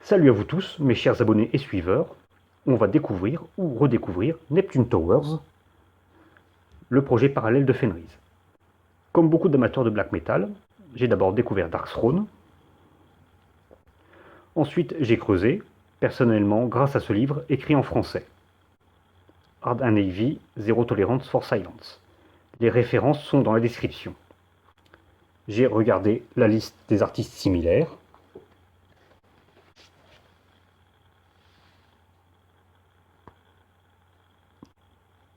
Salut à vous tous, mes chers abonnés et suiveurs. On va découvrir ou redécouvrir Neptune Towers, le projet parallèle de Fenris. Comme beaucoup d'amateurs de black metal, j'ai d'abord découvert Darkthrone. Ensuite, j'ai creusé, personnellement, grâce à ce livre écrit en français. Hard and Heavy, Zero Tolerance for Silence. Les références sont dans la description. J'ai regardé la liste des artistes similaires.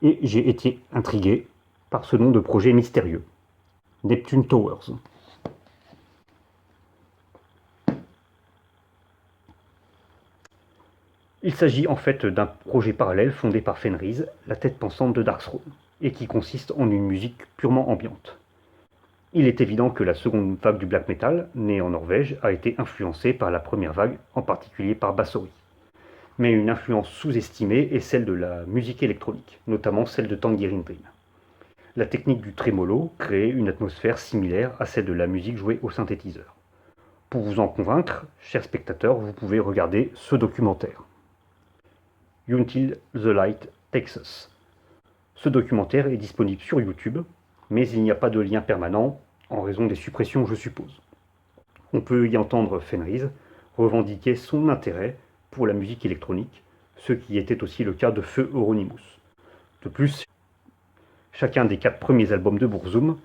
Et j'ai été intrigué par ce nom de projet mystérieux, Neptune Towers. Il s'agit en fait d'un projet parallèle fondé par Fenris, la tête pensante de Darkthrone, et qui consiste en une musique purement ambiante. Il est évident que la seconde vague du black metal, née en Norvège, a été influencée par la première vague, en particulier par Bathory. Mais une influence sous-estimée est celle de la musique électronique, notamment celle de Tangerine Dream. La technique du trémolo crée une atmosphère similaire à celle de la musique jouée au synthétiseur. Pour vous en convaincre, chers spectateurs, vous pouvez regarder ce documentaire. Until the Light Takes Us. Ce documentaire est disponible sur YouTube, mais il n'y a pas de lien permanent, en raison des suppressions, je suppose. On peut y entendre Fenris revendiquer son intérêt pour la musique électronique, ce qui était aussi le cas de Feu Euronymous. De plus, chacun des 4 premiers albums de Burzum,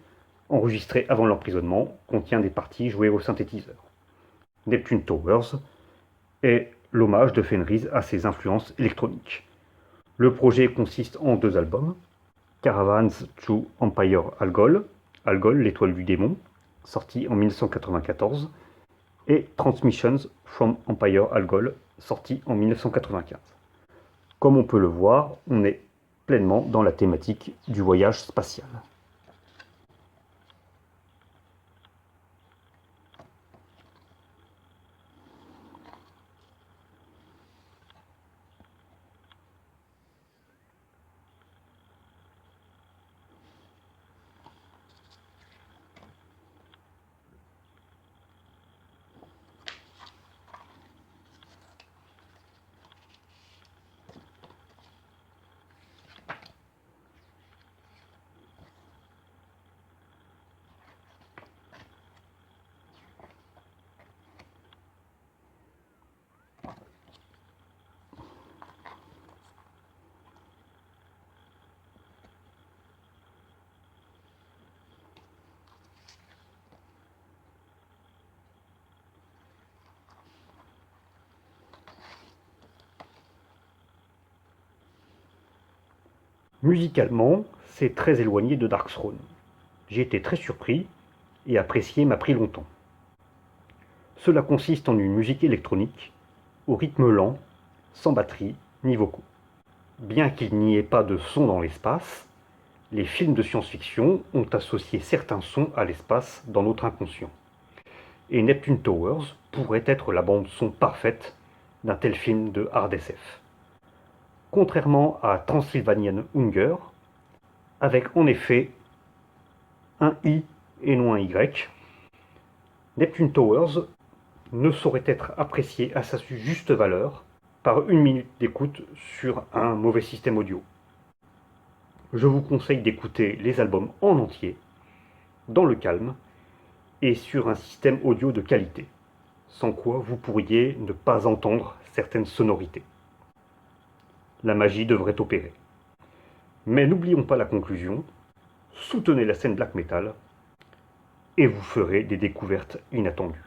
enregistrés avant l'emprisonnement, contient des parties jouées au synthétiseur. Neptune Towers est l'hommage de Fenris à ses influences électroniques. Le projet consiste en 2 albums, Caravans to Empire Algol, Algol, l'étoile du démon, sorti en 1994, et Transmissions from Empire Algol, sorti en 1995. Comme on peut le voir, on est pleinement dans la thématique du voyage spatial. Musicalement, c'est très éloigné de Darkthrone. J'ai été très surpris, et apprécier m'a pris longtemps. Cela consiste en une musique électronique, au rythme lent, sans batterie ni vocaux. Bien qu'il n'y ait pas de son dans l'espace, les films de science-fiction ont associé certains sons à l'espace dans notre inconscient. Et Neptune Towers pourrait être la bande-son parfaite d'un tel film de hard SF. Contrairement à Transylvanian Hunger, avec en effet un I et non un Y, Neptune Towers ne saurait être apprécié à sa juste valeur par 1 minute d'écoute sur un mauvais système audio. Je vous conseille d'écouter les albums en entier, dans le calme, et sur un système audio de qualité, sans quoi vous pourriez ne pas entendre certaines sonorités. La magie devrait opérer. Mais n'oublions pas la conclusion, soutenez la scène black metal, et vous ferez des découvertes inattendues.